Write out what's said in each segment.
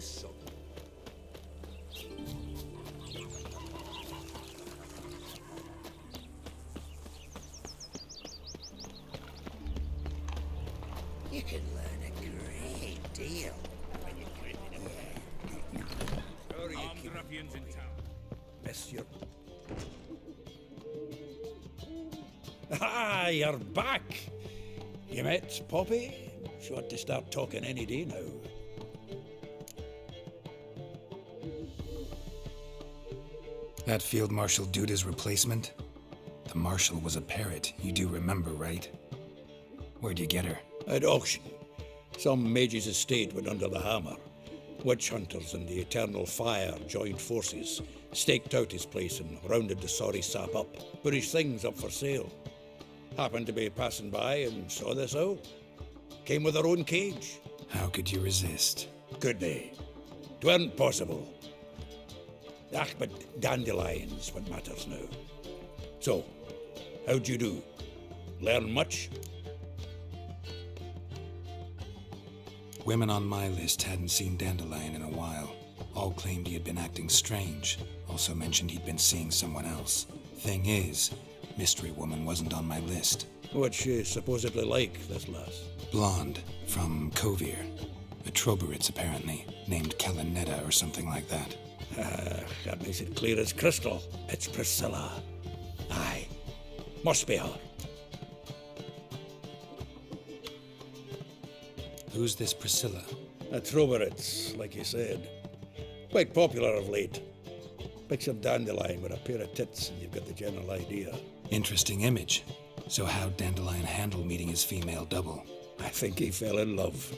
son. You can learn a great deal when you're criminal. Sure, Armed ruffians in town. Monsieur. Ah, you're back. You met Poppy? She ought to start talking any day now. That Field Marshal Duda's replacement? The Marshal was a parrot, you do remember, right? Where'd you get her? At auction. Some mage's estate went under the hammer. Witch hunters and the Eternal Fire joined forces, staked out his place and rounded the sorry sap up, put his things up for sale. Happened to be passing by and saw this out. Came with her own cage. How could you resist? Could they? 'Tweren't possible. Ah, but dandelions what matters now. So, how'd you do? Learn much? Women on my list hadn't seen Dandelion in a while. All claimed he had been acting strange. Also mentioned he'd been seeing someone else. Thing is, Mystery Woman wasn't on my list. What's she supposedly like, this lass? Blonde, from Kovir. A Troberitz, apparently, named Kalanetta or something like that. That makes it clear as crystal. It's Priscilla. Aye, must be her. Who's this Priscilla? A Troberitz, like you said. Quite popular of late. Picture Dandelion with a pair of tits and you've got the general idea. Interesting image. So how'd Dandelion handle meeting his female double? I think he fell in love.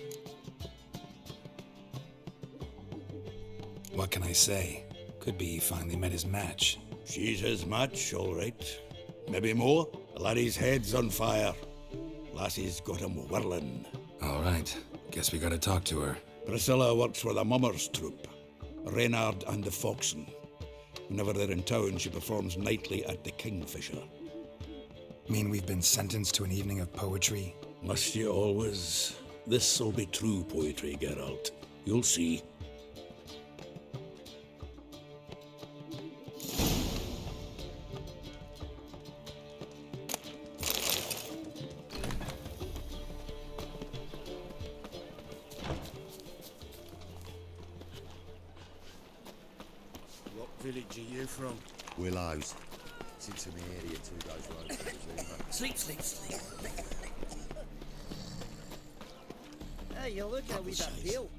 What can I say? Could be he finally met his match. She's his match, all right. Maybe more. The laddie's head's on fire. Lassie's got him whirling. All right. Guess we gotta talk to her. Priscilla works for the Mummers troupe. Reynard and the Foxen. Whenever they're in town, she performs nightly at the Kingfisher. Mean we've been sentenced to an evening of poetry? Must you always? This'll be true poetry, Geralt. You'll see. What village are you from? Willows. It's in the area 2 days road from Zuma. Sleep, sleep, sleep. Hey, you look how we uphill.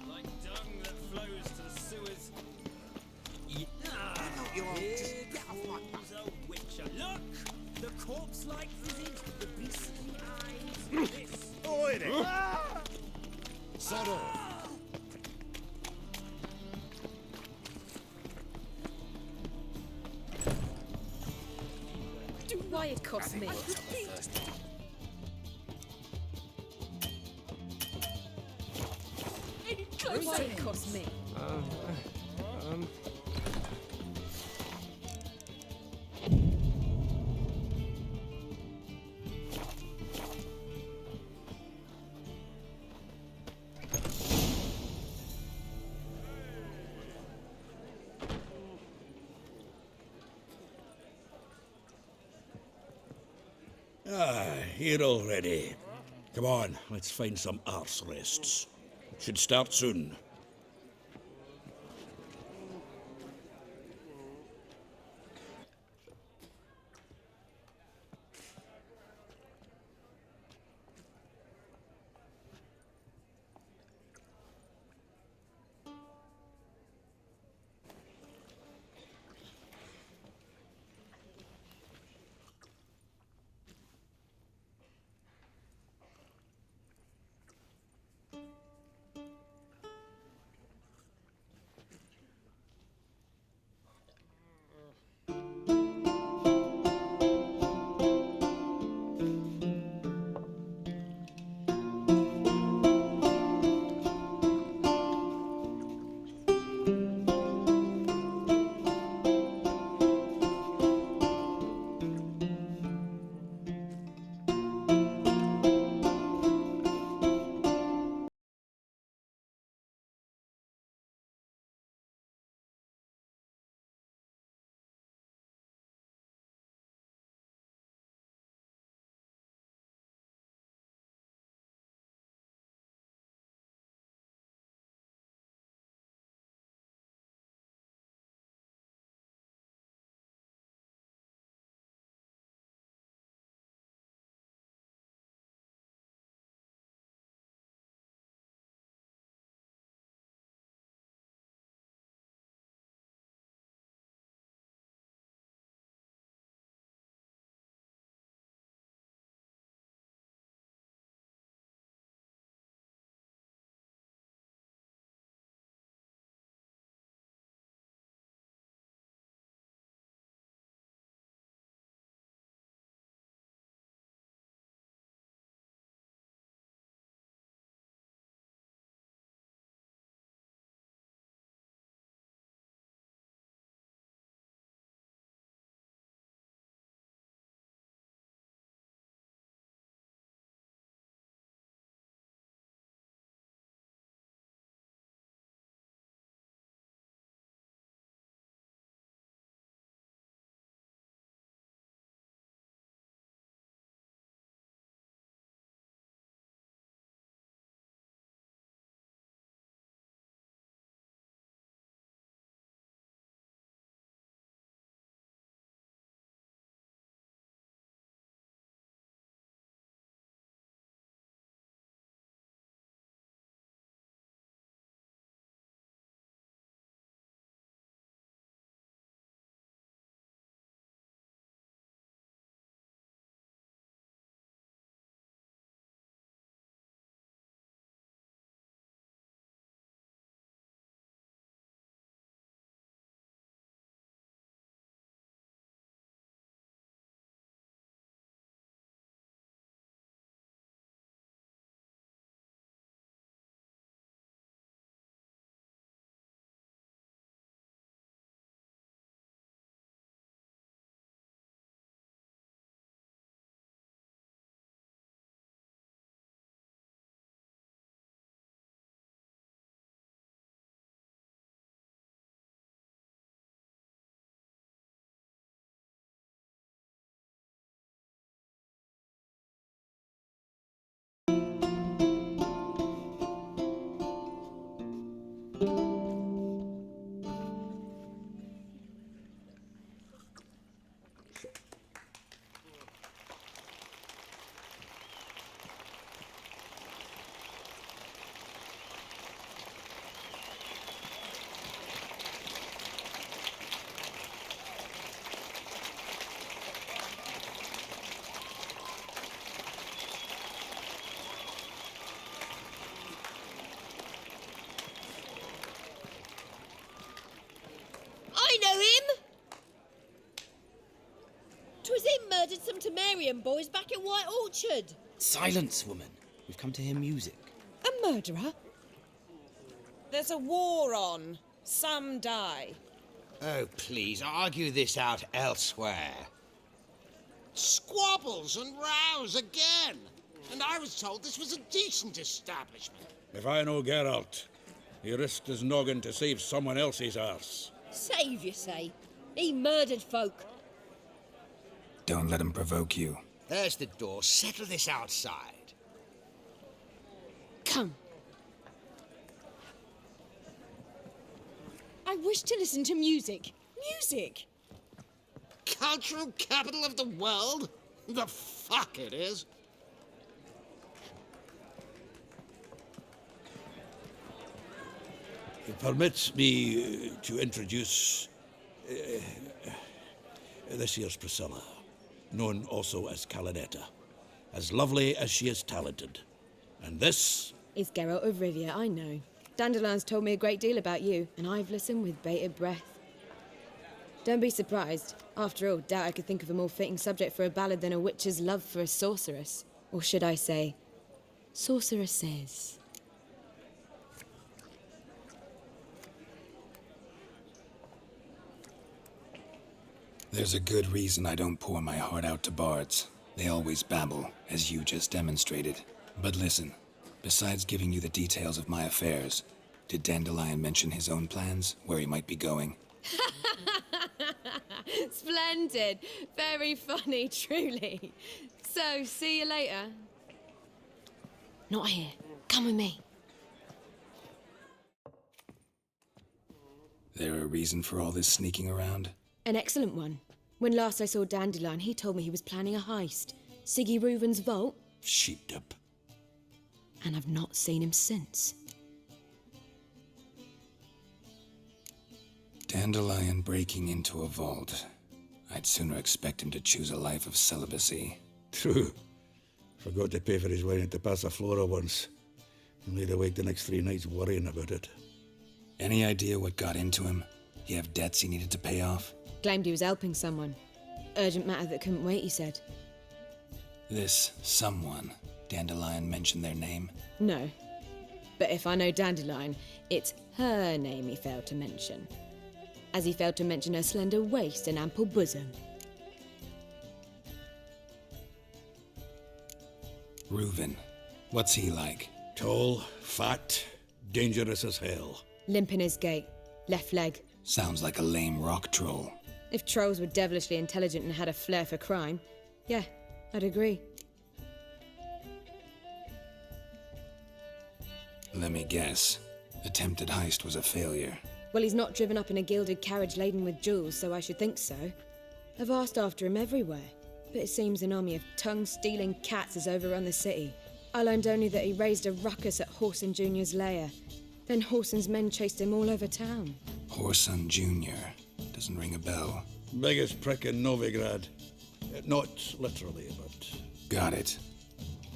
Like dung that flows to the sewers. You Falls a witcher. Look! The corpse-like visage, the beastly eyes. This. Oi there! Sod off. Why it cost me? Why it cost me? Here already. Come on, let's find some arse rests. Should start soon. some Temerian boys back at White Orchard. Silence, woman. We've come to hear music. A murderer? There's a war on. Some die. Oh, please, argue this out elsewhere. Squabbles and rows again. And I was told this was a decent establishment. If I know Geralt, he risked his noggin to save someone else's arse. Save, you say? He murdered folk. Don't let him provoke you. There's the door. Settle this outside. Come. I wish to listen to music. Music! Cultural capital of the world? The fuck it is. It permits me to introduce this here's Priscilla, known also as Calinetta, as lovely as she is talented. And this Is Geralt of Rivia, I know. Dandelion's told me a great deal about you, and I've listened with bated breath. Don't be surprised. After all, doubt I could think of a more fitting subject for a ballad than a witch's love for a sorceress. Or should I say, sorceresses. There's a good reason I don't pour my heart out to bards. They always babble, as you just demonstrated. But listen, besides giving you the details of my affairs, did Dandelion mention his own plans, where he might be going? Splendid. Very funny, truly. So, see you later. Not here. Come with me. There a reason for all this sneaking around? An excellent one. When last I saw Dandelion, he told me he was planning a heist. Siggy Reuven's vault, sheep-dip. and I've not seen him since. Dandelion breaking into a vault. I'd sooner expect him to choose a life of celibacy. True. Forgot to pay for his wine at the Passaflora once. And laid awake the next 3 nights worrying about it. Any idea what got into him? He have debts he needed to pay off? Claimed he was helping someone. Urgent matter that couldn't wait, he said. This someone, Dandelion mentioned their name? No. But if I know Dandelion, it's her name he failed to mention. As he failed to mention her slender waist and ample bosom. Reuven. What's he like? Tall, fat, dangerous as hell. Limp in his gait. Left leg. Sounds like a lame rock troll. If trolls were devilishly intelligent and had a flair for crime, yeah, I'd agree. Let me guess. Attempted heist was a failure. Well, he's not driven up in a gilded carriage laden with jewels, so I should think so. I've asked after him everywhere, but it seems an army of tongue-stealing cats has overrun the city. I learned only that he raised a ruckus at Whoreson Jr.'s lair. Then Whoreson's men chased him all over town. Whoreson Jr. Doesn't ring a bell. Biggest prick in Novigrad. Not literally, but... Got it.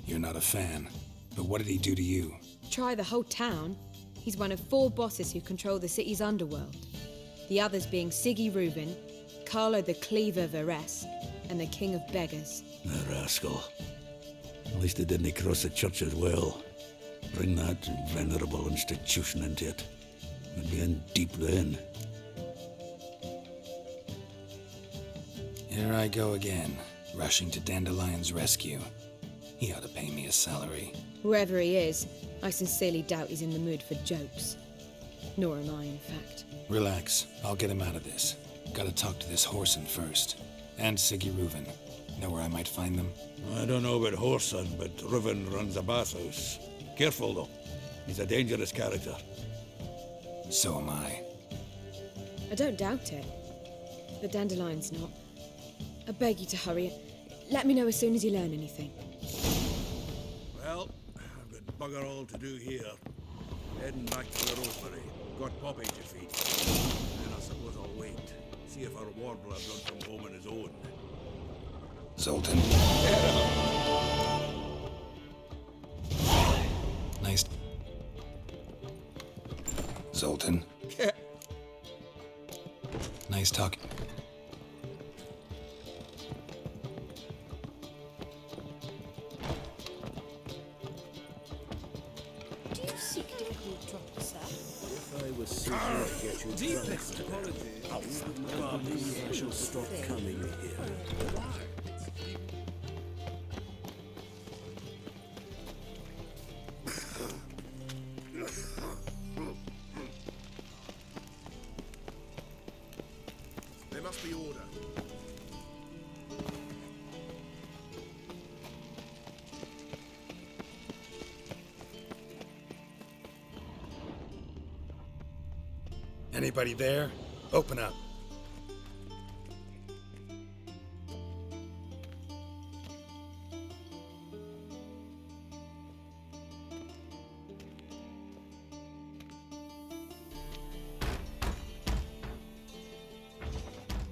You're not a fan. But what did he do to you? Try the whole town. He's one of 4 bosses who control the city's underworld. The others being Siggy Reuven, Carlo the Cleaver Varese, and the King of Beggars. The rascal. At least he didn't cross the church as well. Bring that venerable institution into it. We'd be in deep then. Here I go again, rushing to Dandelion's rescue. He ought to pay me a salary. Wherever he is, I sincerely doubt he's in the mood for jokes. Nor am I, in fact. Relax, I'll get him out of this. Gotta talk to this Whoreson first. And Siggy Reuven. Know where I might find them? I don't know about Whoreson, but Reuven runs a bathhouse. Careful, though. He's a dangerous character. So am I. I don't doubt it. But Dandelion's not. I beg you to hurry. Let me know as soon as you learn anything. Well, I've got bugger all to do here. Heading back to the Rosemary. Got Poppy to feed. And I suppose I'll wait. See if our warbler don't come home on his own. Zoltan. Nice. Zoltan. Nice talking. sick difficult drop, sir. If I was seeking to get you deepest apologies, I shall stop coming here. There must be order. Anybody there? Open up.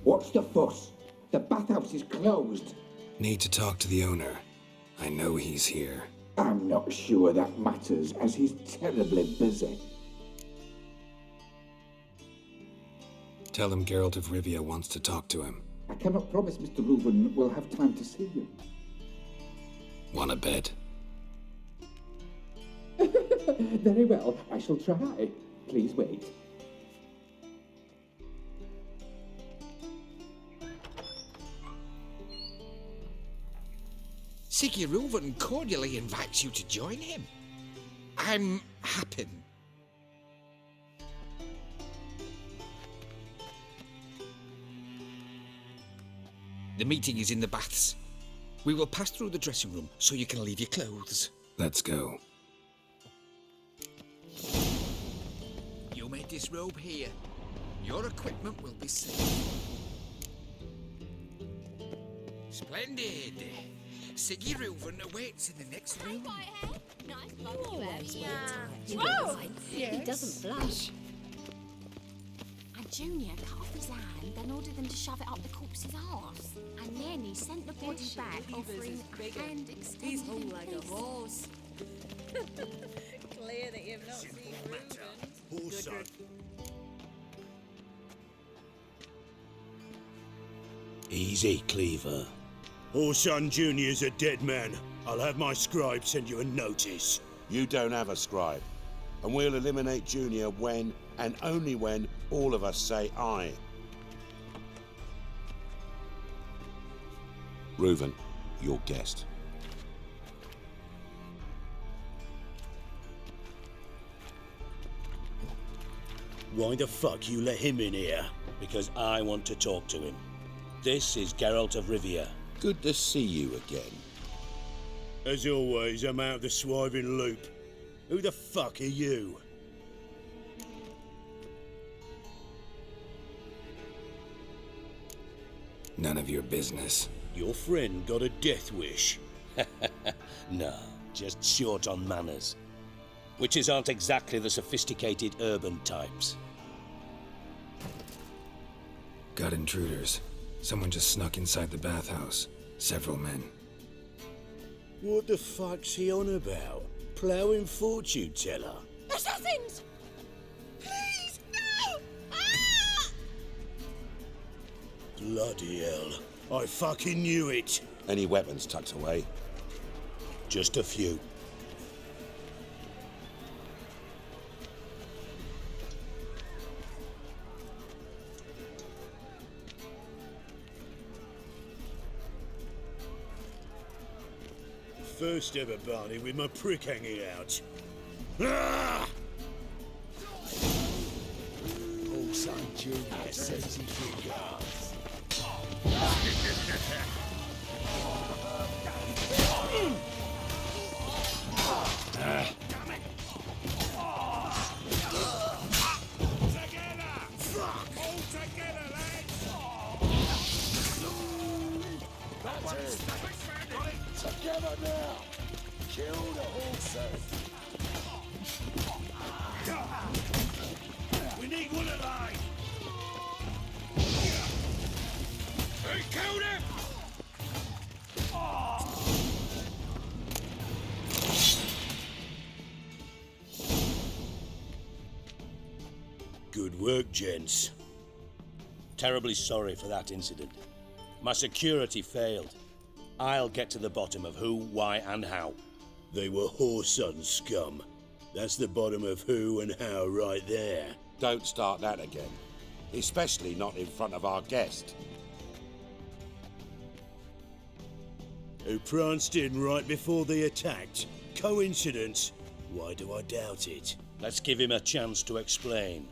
What's the fuss? The bathhouse is closed. Need to talk to the owner. I know he's here. I'm not sure that matters, as he's terribly busy. Tell him Geralt of Rivia wants to talk to him. I cannot promise Mr. Reuven will have time to see you. Want a bet? Very well, I shall try. Please wait. Ciri Reuven cordially invites you to join him. I'm happy. The meeting is in the baths. We will pass through the dressing room so you can leave your clothes. Let's go. You may disrobe here. Your equipment will be safe. Splendid. Ciri Reuven awaits in the next room. Whoa! He doesn't blush. And Junior cut off his hand, then ordered them to shove it up the corpse's arse. And then he sent the body back, offering a hand extended. He's whole like a horse. Clear that you've not seen Reuven. Easy, Cleaver. Orson Jr.'s a dead man. I'll have my scribe send you a notice. You don't have a scribe. And we'll eliminate Junior when, and only when, all of us say aye. Reuven, your guest. Why the fuck you let him in here? Because I want to talk to him. This is Geralt of Rivia. Good to see you again. As always, I'm out of the swiving loop. Who the fuck are you? None of your business. Your friend got a death wish. No, just short on manners. Witches aren't exactly the sophisticated urban types. Got intruders. Someone just snuck inside the bathhouse. Several men. What the fuck's he on about? Ploughing fortune teller? Assassins! Please, no! Ah! Bloody hell. I fucking knew it. Any weapons tucked away? Just a few. First ever Barney with my prick hanging out. Ah! Old son Junior says he forgets. Together now! Kill the horses! We need one alive! Hey, killed him! Good work, gents. Terribly sorry for that incident. My security failed. I'll get to the bottom of who, why, and how. They were whoreson scum. That's the bottom of who and how right there. Don't start that again. Especially not in front of our guest. Who pranced in right before they attacked. Coincidence? Why do I doubt it? Let's give him a chance to explain.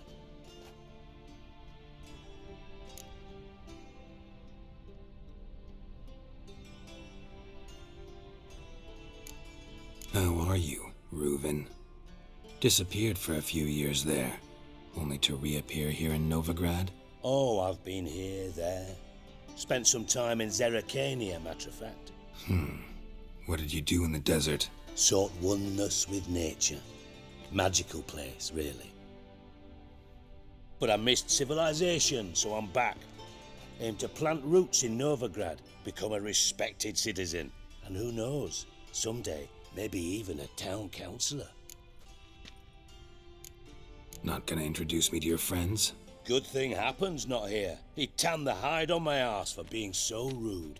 How are you, Reuven? Disappeared for a few years there, only to reappear here in Novigrad? Oh, I've been here, there. Spent some time in Zerrikania, matter of fact. What did you do in the desert? Sought oneness with nature. Magical place, really. But I missed civilization, so I'm back. Aim to plant roots in Novigrad, become a respected citizen. And who knows, someday, maybe even a town councillor. Not gonna introduce me to your friends? Good thing Happen's not here. He tanned the hide on my arse for being so rude.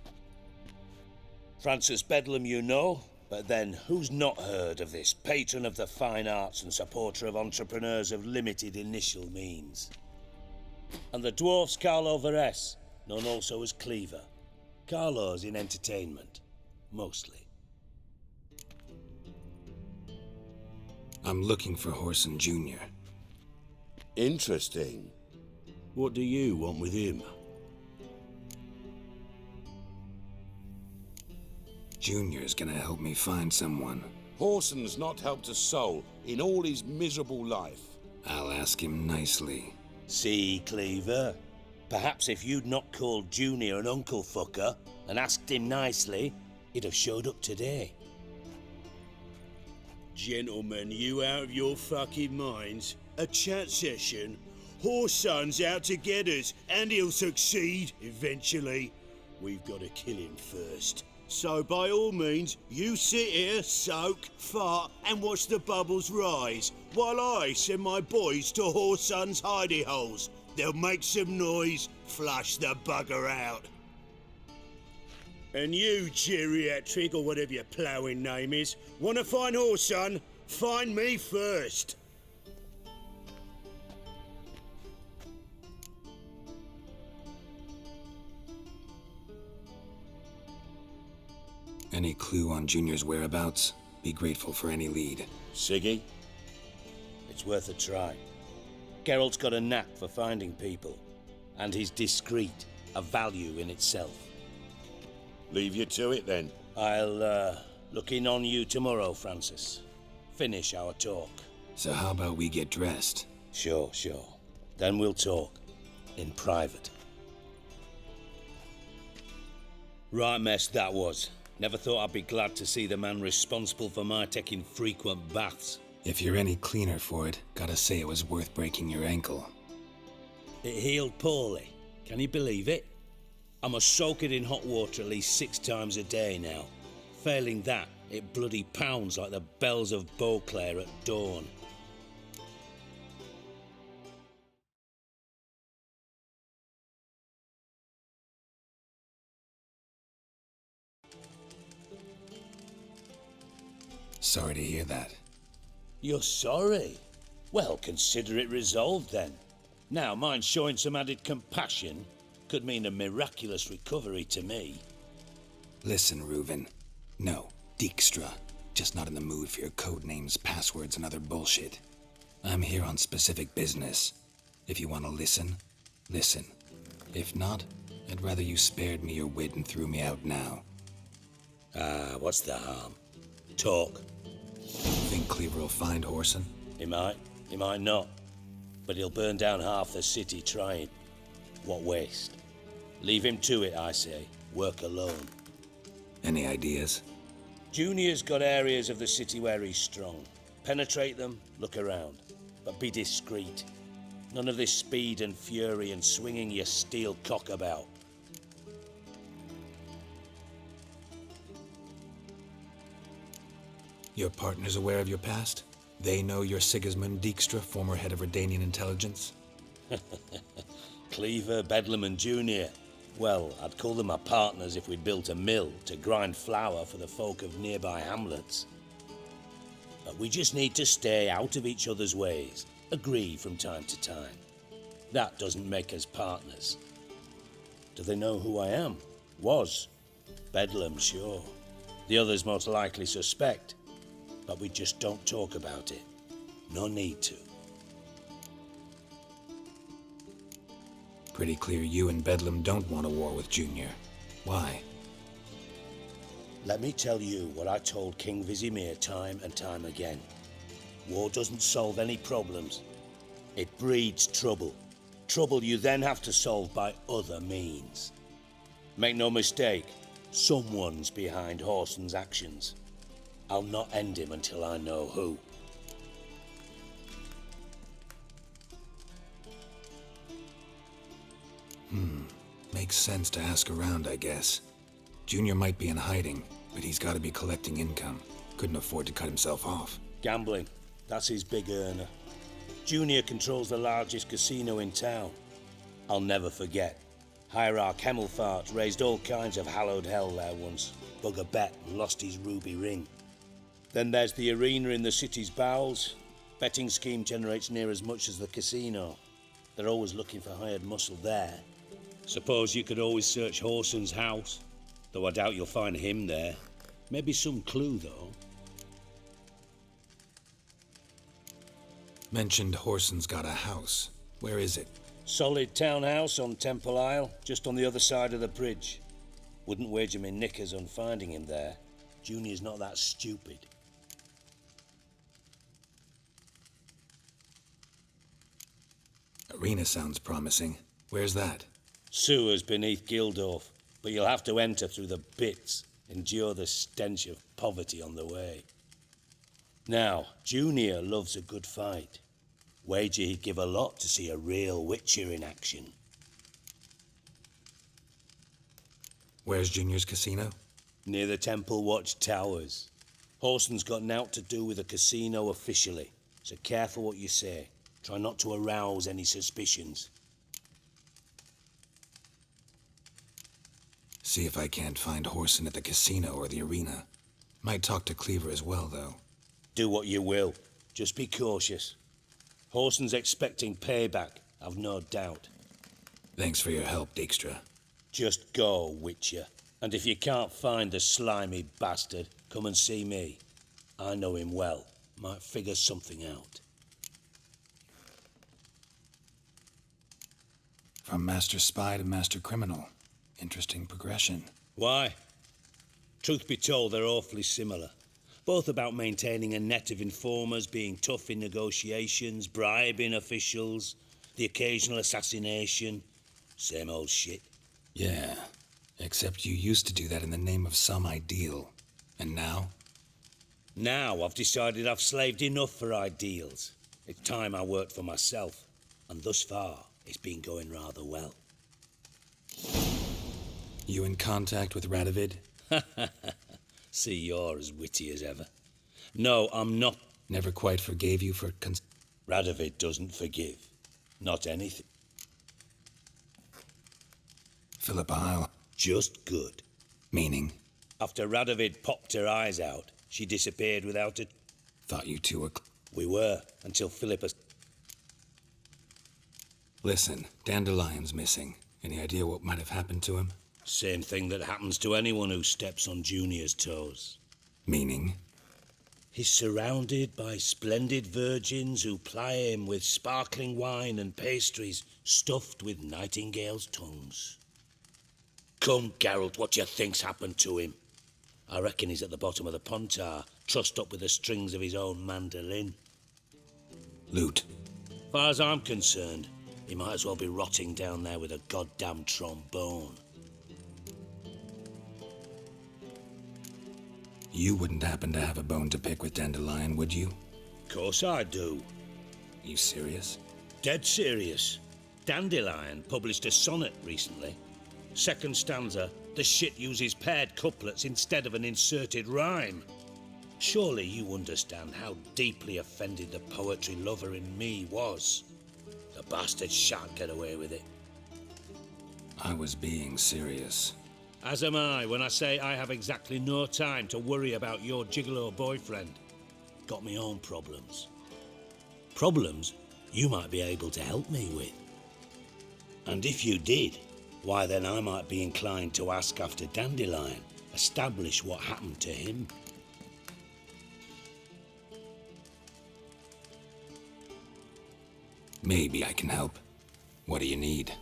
Francis Bedlam you know, but then who's not heard of this patron of the fine arts and supporter of entrepreneurs of limited initial means? And the dwarf's Carlo Veres, known also as Cleaver. Carlo's in entertainment, mostly. I'm looking for Horson Jr. Interesting. What do you want with him? Junior's gonna help me find someone. Horson's not helped a soul in all his miserable life. I'll ask him nicely. See, Cleaver? Perhaps if you'd not called Junior an uncle fucker and asked him nicely, he'd have showed up today. Gentlemen, you out of your fucking minds? A chat session? Horson's out to get us, and he'll succeed, eventually. We've got to kill him first. So by all means, you sit here, soak, fart, and watch the bubbles rise, while I send my boys to Horson's hidey holes. They'll make some noise, flush the bugger out. And you, geriatric, or whatever your ploughing name is, want to find Horson? Find me first. Any clue on Junior's whereabouts? Be grateful for any lead. Siggy? It's worth a try. Geralt's got a knack for finding people, and he's discreet, a value in itself. Leave you to it then. I'll look in on you tomorrow, Francis. Finish our talk. So how about we get dressed? Sure. Then we'll talk. In private. Right mess that was. Never thought I'd be glad to see the man responsible for my taking frequent baths. If you're any cleaner for it, gotta say it was worth breaking your ankle. It healed poorly. Can you believe it? I must soak it in hot water at least 6 times a day now. Failing that, it bloody pounds like the bells of Beauclair at dawn. Sorry to hear that. You're sorry? Well, consider it resolved then. Now, mind showing some added compassion could mean a miraculous recovery to me. Listen, Reuven. No, Dijkstra. Just not in the mood for your code names, passwords, and other bullshit. I'm here on specific business. If you want to listen, listen. If not, I'd rather you spared me your wit and threw me out now. What's the harm? Talk. Think Cleaver will find Horson? He might not. But he'll burn down half the city trying. What waste. Leave him to it, I say. Work alone. Any ideas? Junior's got areas of the city where he's strong. Penetrate them, look around. But be discreet. None of this speed and fury and swinging your steel cock about. Your partner's aware of your past? They know you're Sigismund Dijkstra, former head of Redanian intelligence? Cleaver, Bedlam and Junior. Well, I'd call them my partners if we'd built a mill to grind flour for the folk of nearby hamlets. But we just need to stay out of each other's ways, agree from time to time. That doesn't make us partners. Do they know who I am? Was. Bedlam, sure. The others most likely suspect, but we just don't talk about it. No need to. Pretty clear you and Bedlam don't want a war with Junior. Why? Let me tell you what I told King Vizimir time and time again. War doesn't solve any problems. It breeds trouble. Trouble you then have to solve by other means. Make no mistake, someone's behind Whoreson's actions. I'll not end him until I know who. Makes sense to ask around, I guess. Junior might be in hiding, but he's got to be collecting income. Couldn't afford to cut himself off. Gambling. That's his big earner. Junior controls the largest casino in town. I'll never forget. Hierarch Hemmelfart raised all kinds of hallowed hell there once. Bug a bet and lost his ruby ring. Then there's the arena in the city's bowels. Betting scheme generates near as much as the casino. They're always looking for hired muscle there. Suppose you could always search Whoreson's house, though I doubt you'll find him there. Maybe some clue, though. Mentioned Whoreson's got a house. Where is it? Solid townhouse on Temple Isle, just on the other side of the bridge. Wouldn't wager me knickers on finding him there. Junior's not that stupid. Arena sounds promising. Where's that? Sewers beneath Gildorf, but you'll have to enter through the bits, endure the stench of poverty on the way. Now, Junior loves a good fight. Wager he'd give a lot to see a real Witcher in action. Where's Junior's casino? Near the Temple Watch Towers. Whoreson's got nought to do with the casino officially, so careful what you say. Try not to arouse any suspicions. See if I can't find Whoreson at the casino or the arena. Might talk to Cleaver as well, though. Do what you will. Just be cautious. Whoreson's expecting payback, I've no doubt. Thanks for your help, Dijkstra. Just go, Witcher. And if you can't find the slimy bastard, come and see me. I know him well. Might figure something out. From Master Spy to Master Criminal. Interesting progression. Why? Truth be told, they're awfully similar. Both about maintaining a net of informers, being tough in negotiations, bribing officials, the occasional assassination. Same old shit. Yeah, except you used to do that in the name of some ideal. And now? Now I've decided I've slaved enough for ideals. It's time I worked for myself. And thus far, it's been going rather well. You in contact with Radovid? See, you're as witty as ever. No, I'm not. Never quite forgave you for Radovid doesn't forgive. Not anything. Philippa Isle. Just good. Meaning? After Radovid popped her eyes out, she disappeared without it. Thought you two were... We were, until Philippa... Listen, Dandelion's missing. Any idea what might have happened to him? Same thing that happens to anyone who steps on Junior's toes. Meaning? He's surrounded by splendid virgins who ply him with sparkling wine and pastries stuffed with nightingales' tongues. Come, Geralt, what do you think's happened to him? I reckon he's at the bottom of the Pontar, trussed up with the strings of his own mandolin. Loot. Far as I'm concerned, he might as well be rotting down there with a goddamn trombone. You wouldn't happen to have a bone to pick with Dandelion, would you? Course I do. You serious? Dead serious. Dandelion published a sonnet recently. Second stanza, the shit uses paired couplets instead of an inserted rhyme. Surely you understand how deeply offended the poetry lover in me was. The bastard shan't get away with it. I was being serious. As am I when I say I have exactly no time to worry about your gigolo boyfriend. got my own problems. Problems you might be able to help me with. And if you did, why then I might be inclined to ask after Dandelion, establish what happened to him. Maybe I can help. What do you need?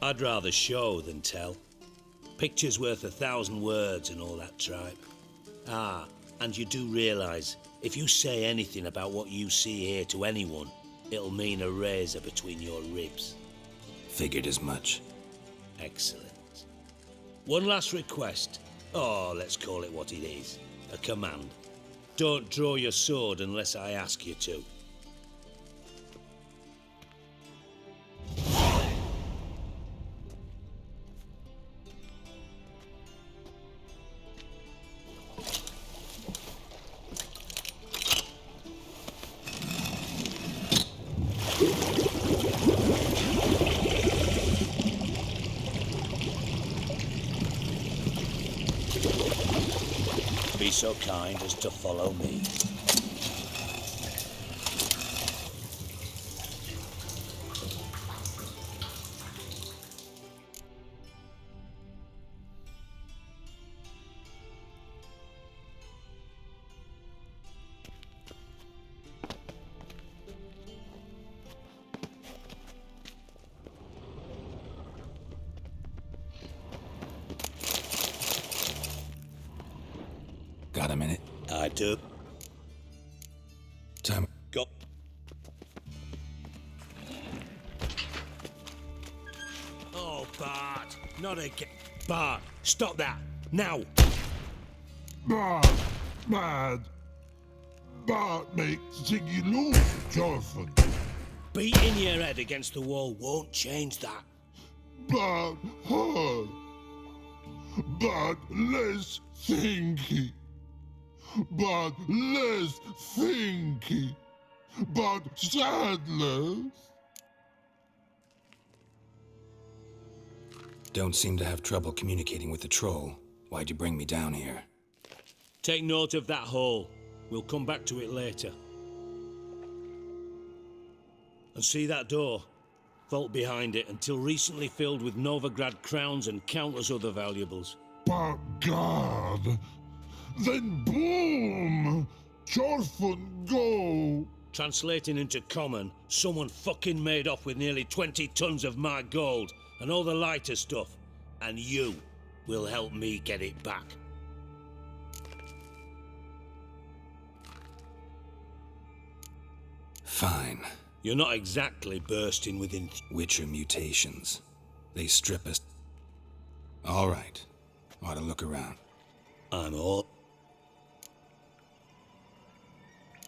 I'd rather show than tell. Picture's worth 1,000 words and all that tripe. Ah, and you do realise, if you say anything about what you see here to anyone, it'll mean a razor between your ribs. Figured as much. Excellent. One last request. Oh, let's call it what it is. A command. Don't draw your sword unless I ask you to. Be so kind as to follow me. Got a minute? I do. Time. Go. Oh, Bart. Not again. Bart, stop that. Now. Bart, mad. Bart makes Ziggy lose, Jonathan. Beating your head against the wall won't change that. Bart hurt. Bart less thinky. But less thinky, but sadless. Don't seem to have trouble communicating with the troll. Why'd you bring me down here? Take note of that hole. We'll come back to it later. And see that door? Vault behind it, until recently filled with Novigrad crowns and countless other valuables. But God... Then boom! Jorfun go! Translating into common, someone fucking made off with nearly 20 tons of my gold and all the lighter stuff. And you will help me get it back. Fine. You're not exactly bursting within... Witcher mutations. They strip us. All right. Ought to look around. I'm all...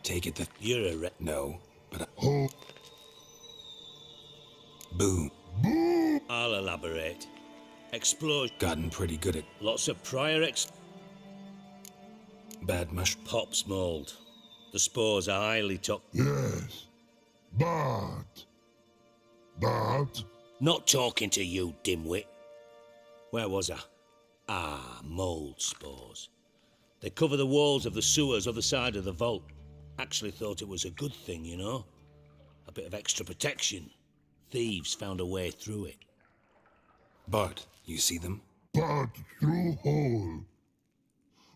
Take it that... You're a No, but Oh. Boom. Boom! I'll elaborate. Explosion. Gotten pretty good at... Lots of prior Bad mush... Pops mold. The spores are highly toxic. Yes. But... Not talking to you, dimwit. Where was I? Ah, mold spores. They cover the walls of the sewers other side of the vault. Actually thought it was a good thing, you know? A bit of extra protection. Thieves found a way through it. Bart, you see them? But through hole.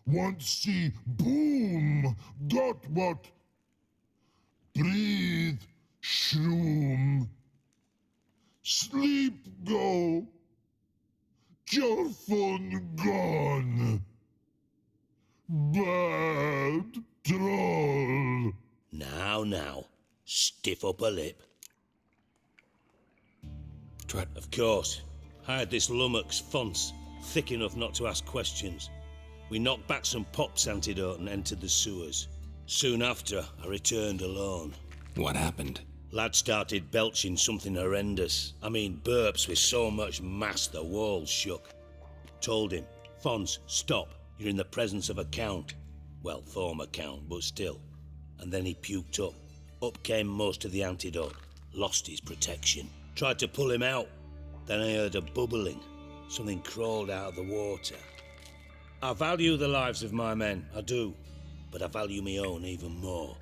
Want see boom! Got what? Breathe, shroom. Sleep go. Jorfun gone. Bad troll. Now, stiff upper lip. Try... Of course, I had this lummox fonce, thick enough not to ask questions. We knocked back some pops antidote and entered the sewers. Soon after, I returned alone. What happened? Lad started belching something horrendous. I mean, burps with so much mass the walls shook. Told him, Fons, stop. You're in the presence of a count. Well, former count, but still. And then he puked up. Up came most of the antidote. Lost his protection. Tried to pull him out. Then I heard a bubbling. Something crawled out of the water. I value the lives of my men, I do. but I value me own even more.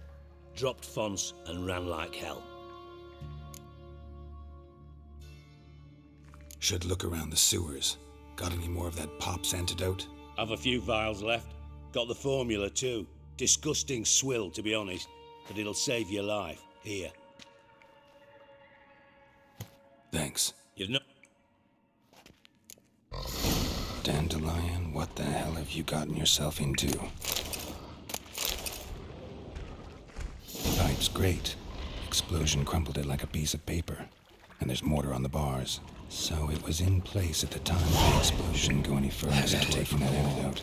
Dropped fonts and ran like hell. Should look around the sewers. Got any more of that Pop's antidote? Have a few vials left. Got the formula too. Disgusting swill, to be honest, but it'll save your life. Here. Thanks. You've no... Dandelion, what the hell have you gotten yourself into? Pipe's great. Explosion crumpled it like a piece of paper. And there's mortar on the bars. So it was in place at the time of the explosion. Shouldn't go any further than taking that antidote.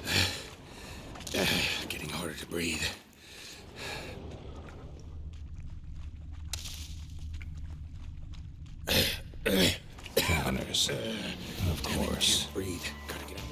Getting harder to breathe. Counters. Of course. Can't breathe. Gotta get out.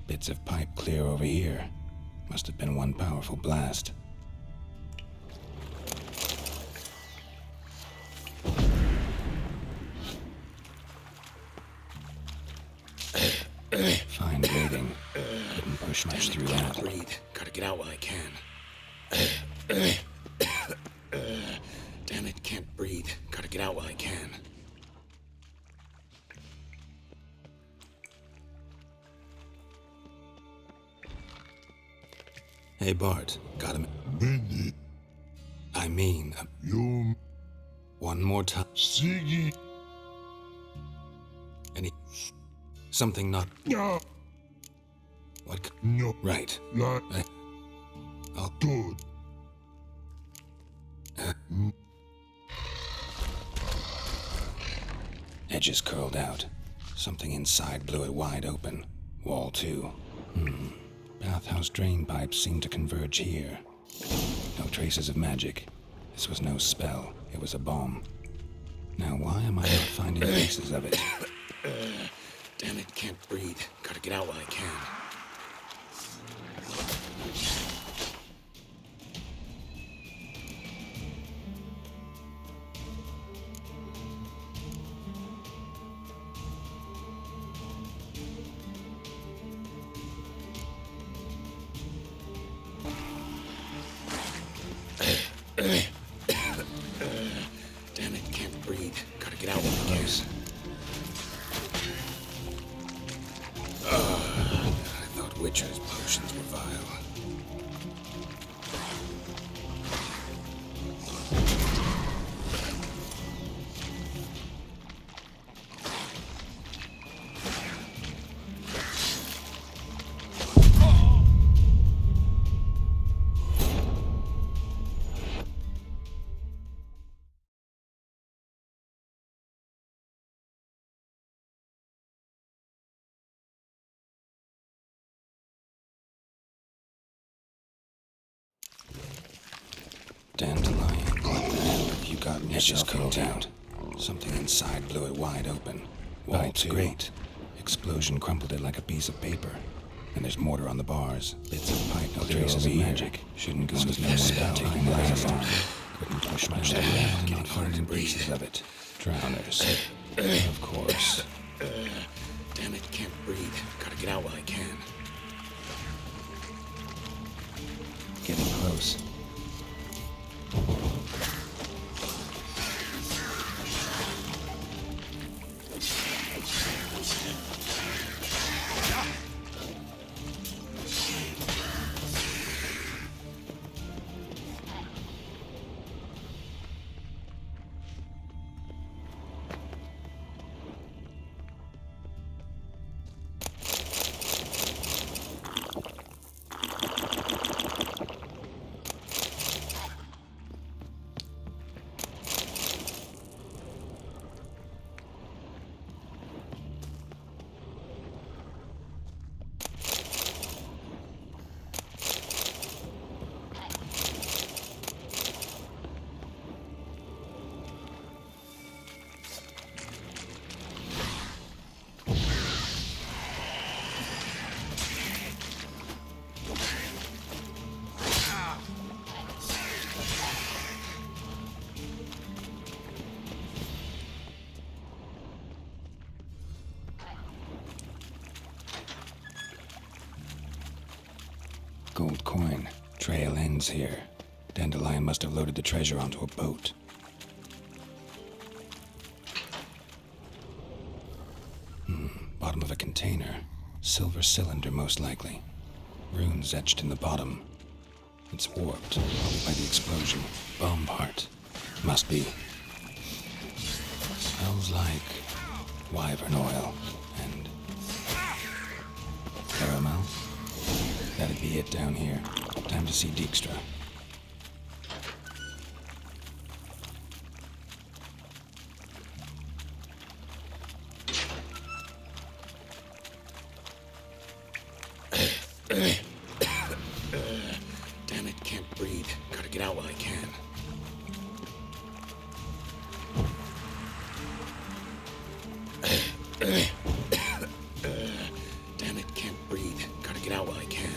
Bits of pipe clear over here. Must have been one powerful blast. Fine breathing. Couldn't push much through that. Breathe. Gotta get out while I can. Damn it, can't breathe. Gotta get out while I can. Hey Bart, got him. I mean, You one more time. Siggy. Any something not No. what? No. Right. Like I'll good. Edges curled out. Something inside blew it wide open. Wall too. Bathhouse drain pipes seemed to converge here. No traces of magic. This was no spell. It was a bomb. Now why am I not finding traces of it? Damn it, can't breathe. Gotta get out while I can. Damn it, can't breathe. Gotta get out while I can. I thought Witcher's potions were vile. Dandelion, what the hell have you gotten yourself into? Something inside blew it wide open. Wall too. Great. Explosion crumpled it like a piece of paper. And there's mortar on the bars. Bits of pipe, no traces of magic. Shouldn't go as no spell taking that long. Couldn't push much through that. Getting harder to breathe of it. Drowners. Of course. Damn it, can't breathe. Gotta get out while I can. Getting close. coin. Trail ends here. Dandelion must have loaded the treasure onto a boat. Bottom of a container. Silver cylinder, most likely. Runes etched in the bottom. It's warped, probably by the explosion. Bomb part. Must be. Smells like wyvern oil and caramel. That'd be it down here. Time to see Dijkstra. Damn it, can't breathe. Gotta get out while I can. Damn it, can't breathe. Gotta get out while I can.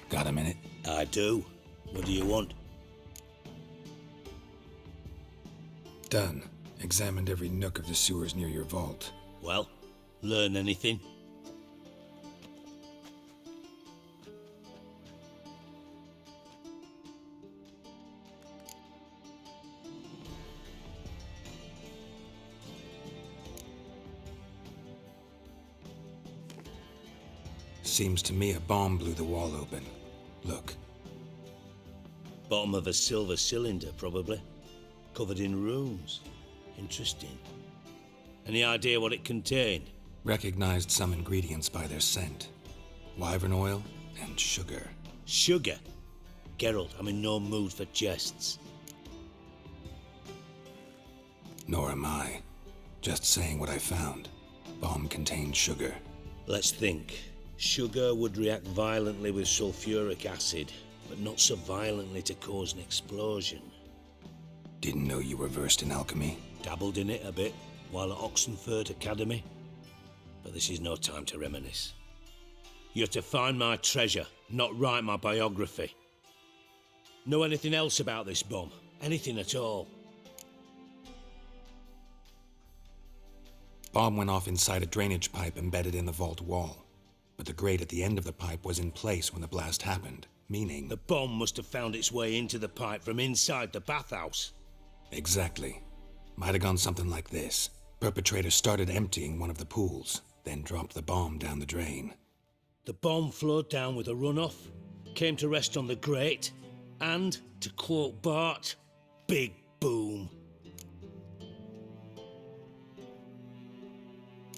Got a minute? I do. What do you want? Done. Examined every nook of the sewers near your vault. Well, learn anything? Seems to me a bomb blew the wall open. Look. Bottom of a silver cylinder, probably. Covered in runes. Interesting. Any idea what it contained? Recognized some ingredients by their scent. Wyvern oil and sugar. Sugar? Geralt, I'm in no mood for jests. Nor am I. Just saying what I found. Bomb contained sugar. Let's think. Sugar would react violently with sulfuric acid, but not so violently to cause an explosion. Didn't know you were versed in alchemy. Dabbled in it a bit while at Oxenford Academy. But this is no time to reminisce. You're to find my treasure, not write my biography. Know anything else about this bomb? Anything at all? Bomb went off inside a drainage pipe embedded in the vault wall. But the grate at the end of the pipe was in place when the blast happened, meaning... The bomb must have found its way into the pipe from inside the bathhouse. Exactly. Might have gone something like this. Perpetrator started emptying one of the pools, then dropped the bomb down the drain. The bomb flowed down with a runoff, came to rest on the grate, and, to quote Bart, big boom.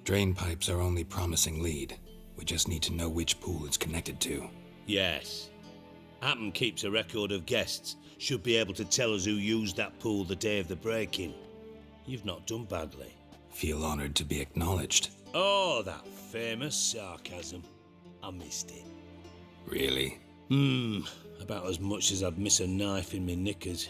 Drain pipes are only promising lead. We just need to know which pool it's connected to. Yes. Appen keeps a record of guests. Should be able to tell us who used that pool the day of the break-in. You've not done badly. Feel honored to be acknowledged. Oh, that famous sarcasm. I missed it. Really? About as much as I'd miss a knife in me knickers.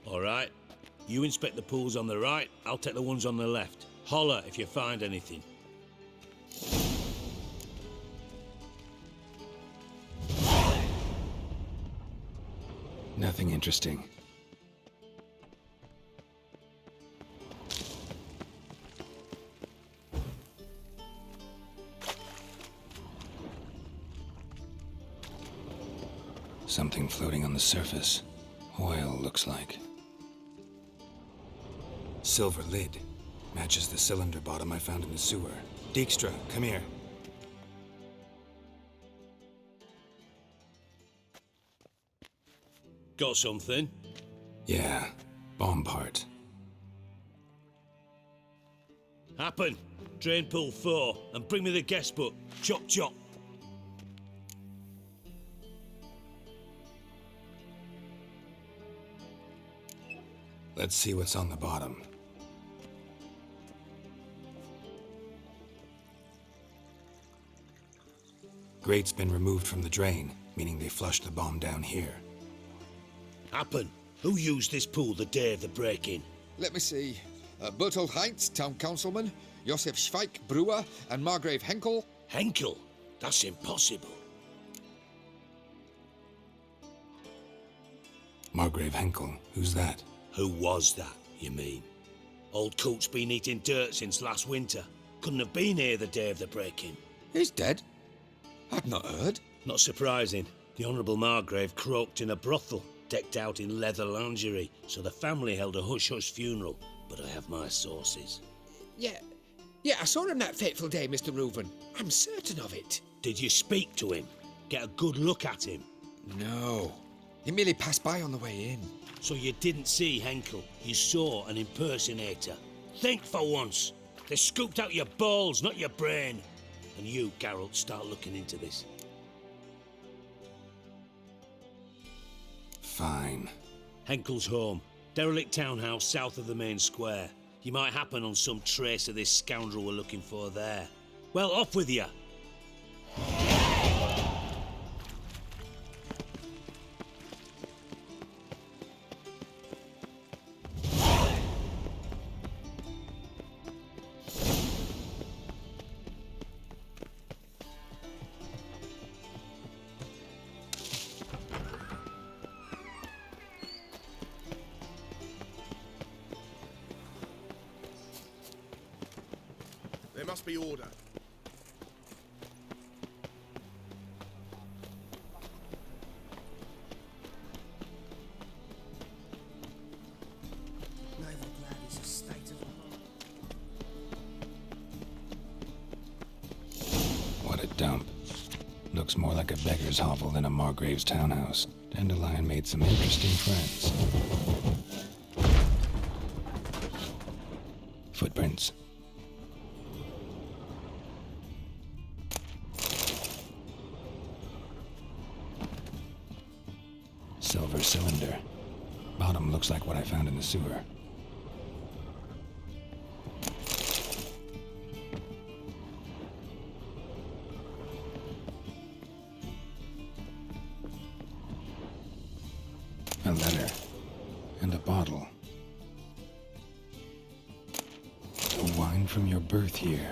All right. You inspect the pools on the right, I'll take the ones on the left. Holler if you find anything. Nothing interesting. Something floating on the surface. Oil, looks like. Silver lid. Matches the cylinder bottom I found in the sewer. Dijkstra, come here. Got something? Yeah, bomb part. Happen. Drain pool 4, and bring me the guest book. Chop chop. Let's see what's on the bottom. Grate's been removed from the drain, meaning they flushed the bomb down here. Happen. Who used this pool the day of the break-in? Let me see. Bertold Heinz, town councilman, Josef Schweik, brewer, and Margrave Henkel. Henkel? That's impossible. Margrave Henkel? Who's that? Who was that, you mean? Old Coot's been eating dirt since last winter. Couldn't have been here the day of the break-in. He's dead? I'd not heard. Not surprising. The Honourable Margrave croaked in a brothel, decked out in leather lingerie, so the family held a hush-hush funeral. But I have my sources. Yeah, I saw him that fateful day, Mr. Reuven. I'm certain of it. Did you speak to him? Get a good look at him? No. He merely passed by on the way in. So you didn't see Henkel. You saw an impersonator. Think for once. They scooped out your balls, not your brain. And you, Geralt, start looking into this. Fine. Henkel's home. Derelict townhouse south of the main square. You might happen on some trace of this scoundrel we're looking for there. Well, off with you. There must be order. Naval is a state of... What a dump. Looks more like a beggar's hovel than a Margrave's townhouse. Dandelion made some interesting friends. Footprints. Silver cylinder. Bottom looks like what I found in the sewer. A letter. And a bottle. A wine from your birth year.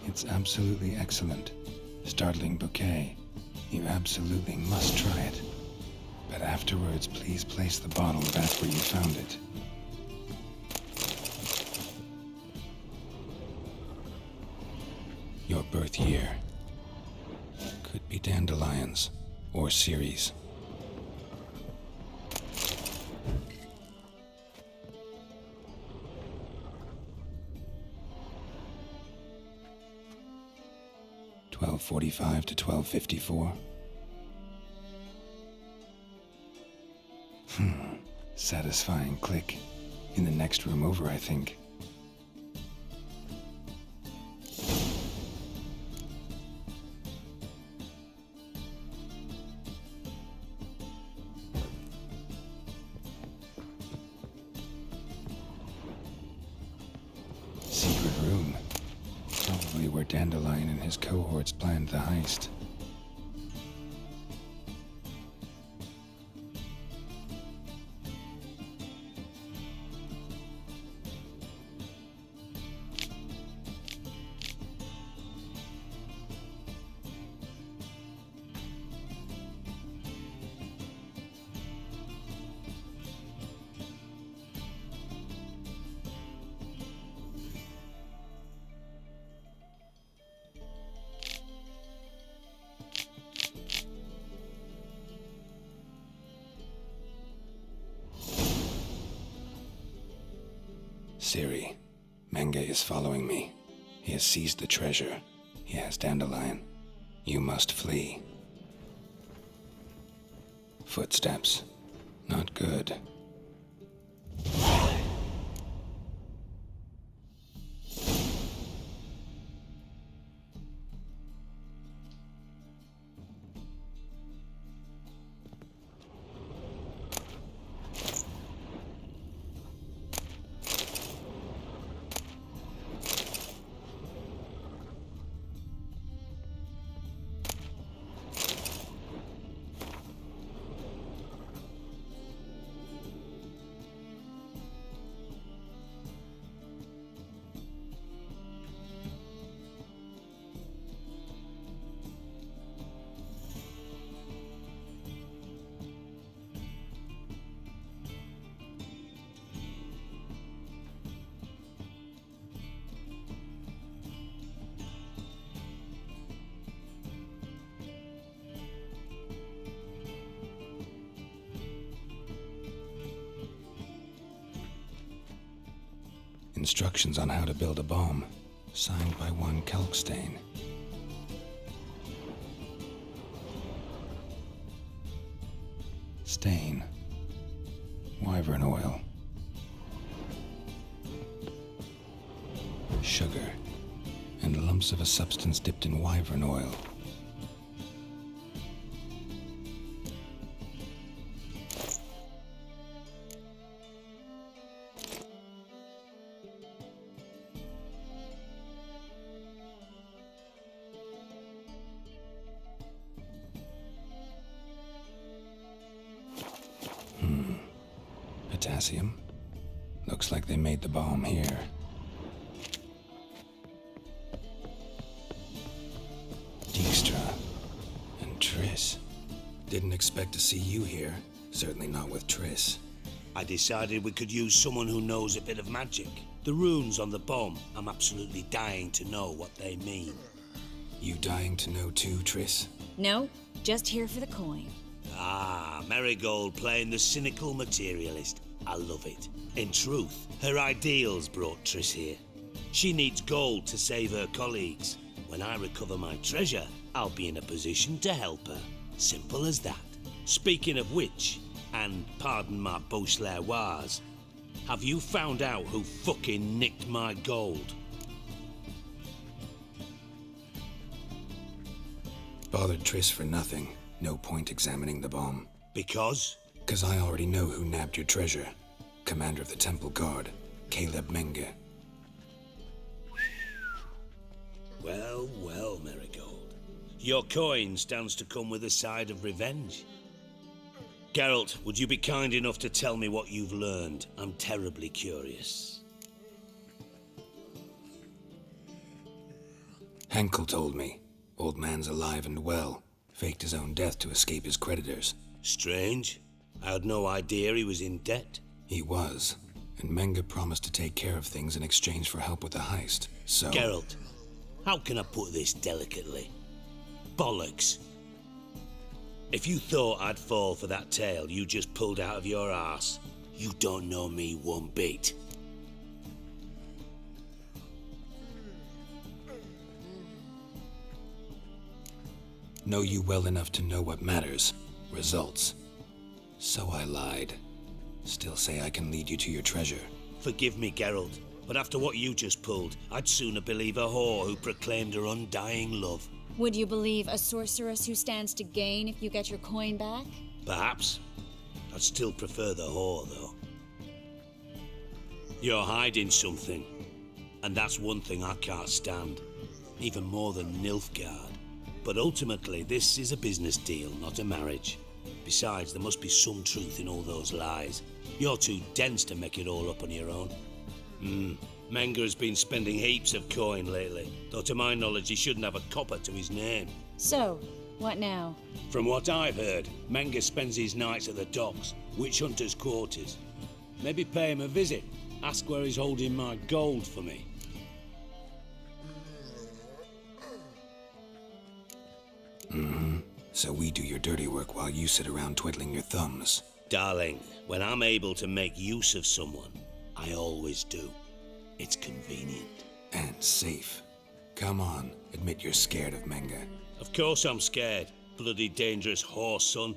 It's absolutely excellent. Startling bouquet. You absolutely must try it. But afterwards, please place the bottle back where you found it. Your birth year. Could be Dandelion's or Ciri's. $12:45 to $12:54. Satisfying click. In the next room over, I think. Secret room. Probably where Dandelion and his cohorts planned the heist. Ciri, Menge is following me. He has seized the treasure. He has Dandelion. You must flee. Footsteps. Not good. Instructions on how to build a bomb, signed by one Kalkstain. Stain. Wyvern oil. Sugar. And lumps of a substance dipped in wyvern oil. Potassium. Looks like they made the bomb here. Dijkstra. And Triss. Didn't expect to see you here. Certainly not with Triss. I decided we could use someone who knows a bit of magic. The runes on the bomb, I'm absolutely dying to know what they mean. You dying to know too, Triss? No, just here for the coin. Ah, Marigold playing the cynical materialist. I love it. In truth, her ideals brought Triss here. She needs gold to save her colleagues. When I recover my treasure, I'll be in a position to help her. Simple as that. Speaking of which, and pardon my Beauclervoise, have you found out who fucking nicked my gold? Bothered Triss for nothing. No point examining the bomb. Because? 'Cause I already know who nabbed your treasure. Commander of the Temple Guard, Caleb Menge. Well, well, Marigold. Your coin stands to come with a side of revenge. Geralt, would you be kind enough to tell me what you've learned? I'm terribly curious. Henkel told me. Old man's alive and well. Faked his own death to escape his creditors. Strange. I had no idea he was in debt. He was. And Menge promised to take care of things in exchange for help with the heist. So... Geralt, how can I put this delicately? Bollocks. If you thought I'd fall for that tale you just pulled out of your arse, you don't know me one bit. Know you well enough to know what matters. Results. So I lied. Still say I can lead you to your treasure. Forgive me, Geralt, but after what you just pulled, I'd sooner believe a whore who proclaimed her undying love. Would you believe a sorceress who stands to gain if you get your coin back? Perhaps. I'd still prefer the whore, though. You're hiding something, and that's one thing I can't stand, even more than Nilfgaard. But ultimately, this is a business deal, not a marriage. Besides, there must be some truth in all those lies. You're too dense to make it all up on your own. Menge has been spending heaps of coin lately, though to my knowledge he shouldn't have a copper to his name. So, what now? From what I've heard, Menge spends his nights at the docks, witch hunters' quarters. Maybe pay him a visit, ask where he's holding my gold for me. So we do your dirty work while you sit around twiddling your thumbs. Darling, when I'm able to make use of someone, I always do. It's convenient. And safe. Come on, admit you're scared of Menge. Of course I'm scared. Bloody dangerous whore, son.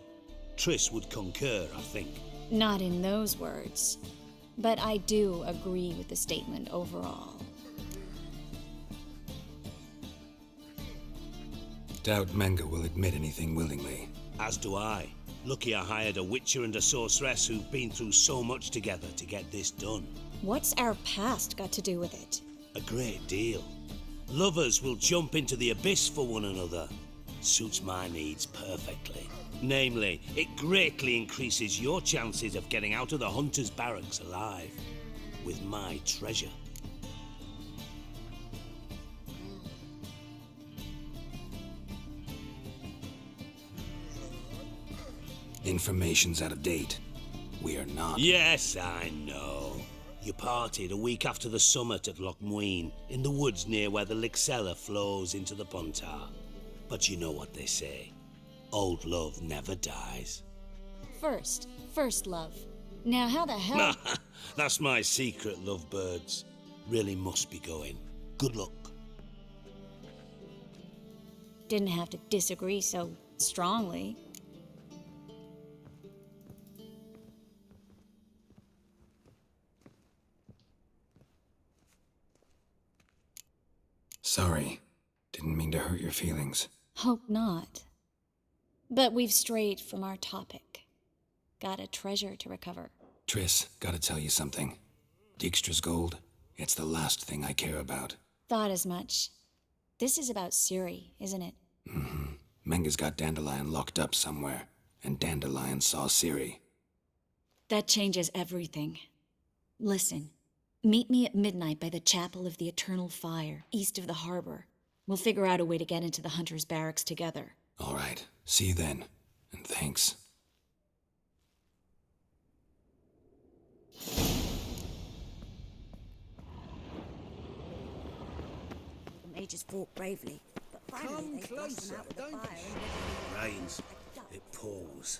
Triss would concur, I think. Not in those words. But I do agree with the statement overall. Doubt Menge will admit anything willingly. As do I. Lucky I hired a witcher and a sorceress who've been through so much together to get this done. What's our past got to do with it? A great deal. Lovers will jump into the abyss for one another. Suits my needs perfectly. Namely, it greatly increases your chances of getting out of the hunter's barracks alive. With my treasure. Information's out of date. We are not. Yes, I know. You parted a week after the summit at Loch Muine, in the woods near where the Lixella flows into the Pontar. But you know what they say. Old love never dies. First love. Now how the hell... That's my secret, lovebirds. Really must be going. Good luck. Didn't have to disagree so strongly. Sorry. Didn't mean to hurt your feelings. Hope not. But we've strayed from our topic. Got a treasure to recover. Triss, gotta tell you something. Dijkstra's gold, it's the last thing I care about. Thought as much. This is about Ciri, isn't it? Mm-hmm. Menga's got Dandelion locked up somewhere, and Dandelion saw Ciri. That changes everything. Listen, meet me at midnight by the Chapel of the Eternal Fire, east of the harbor. We'll figure out a way to get into the Hunter's Barracks together. All right. See you then. And thanks. The mages fought bravely, but finally Come they thrust them closer, out with the don't fire be and Rains. It pours.